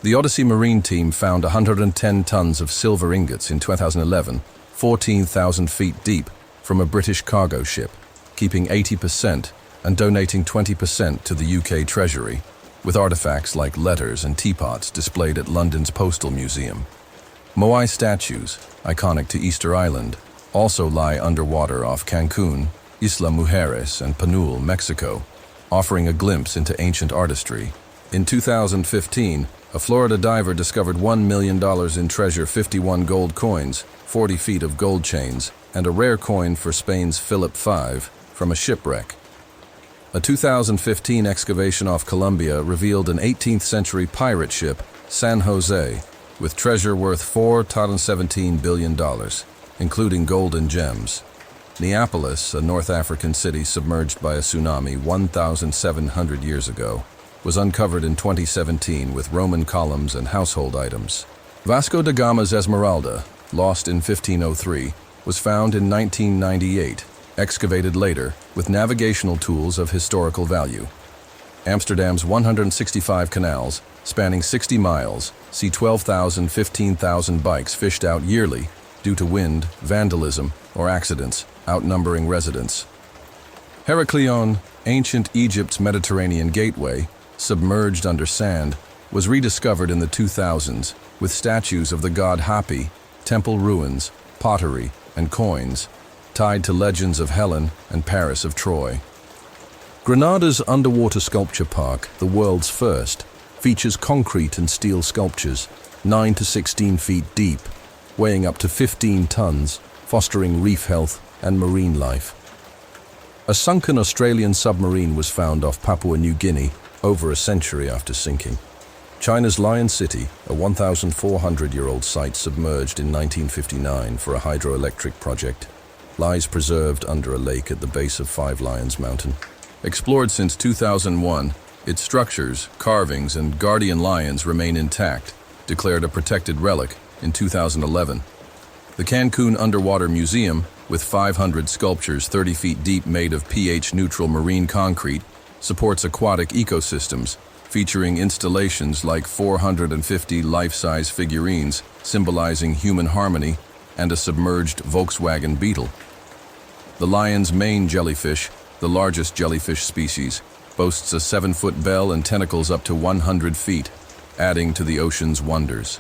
The Odyssey Marine team found 110 tons of silver ingots in 2011, 14,000 feet deep, from a British cargo ship, keeping 80% and donating 20% to the UK Treasury, with artifacts like letters and teapots displayed at London's Postal Museum. Moai statues, iconic to Easter Island, also lie underwater off Cancun, Isla Mujeres, and Panul, Mexico, offering a glimpse into ancient artistry. In 2015, a Florida diver discovered $1 million in treasure, 51 gold coins, 40 feet of gold chains, and a rare coin for Spain's Philip V from a shipwreck. A 2015 excavation off Colombia revealed an 18th century pirate ship, San Jose, with treasure worth $4.17 billion, including gold and gems. Neapolis, a North African city submerged by a tsunami 1,700 years ago, was uncovered in 2017 with Roman columns and household items. Vasco da Gama's Esmeralda, lost in 1503, was found in 1998, excavated later with navigational tools of historical value. Amsterdam's 165 canals, spanning 60 miles, see 12,000, 15,000 bikes fished out yearly due to wind, vandalism, or accidents, outnumbering residents. Heraklion, ancient Egypt's Mediterranean gateway, submerged under sand, was rediscovered in the 2000s with statues of the god Hapi, temple ruins, pottery, and coins, tied to legends of Helen and Paris of Troy. Granada's underwater sculpture park, the world's first, features concrete and steel sculptures, 9 to 16 feet deep, weighing up to 15 tons, fostering reef health and marine life. A sunken Australian submarine was found off Papua New Guinea over a century after sinking. China's Lion City, a 1,400-year-old site submerged in 1959 for a hydroelectric project, lies preserved under a lake at the base of Five Lions Mountain. Explored since 2001, its structures, carvings, and guardian lions remain intact, declared a protected relic in 2011. The Cancun Underwater Museum, with 500 sculptures 30 feet deep made of pH-neutral marine concrete, supports aquatic ecosystems, featuring installations like 450 life-size figurines symbolizing human harmony and a submerged Volkswagen Beetle. The lion's mane jellyfish, the largest jellyfish species, boasts a 7-foot bell and tentacles up to 100 feet, adding to the ocean's wonders.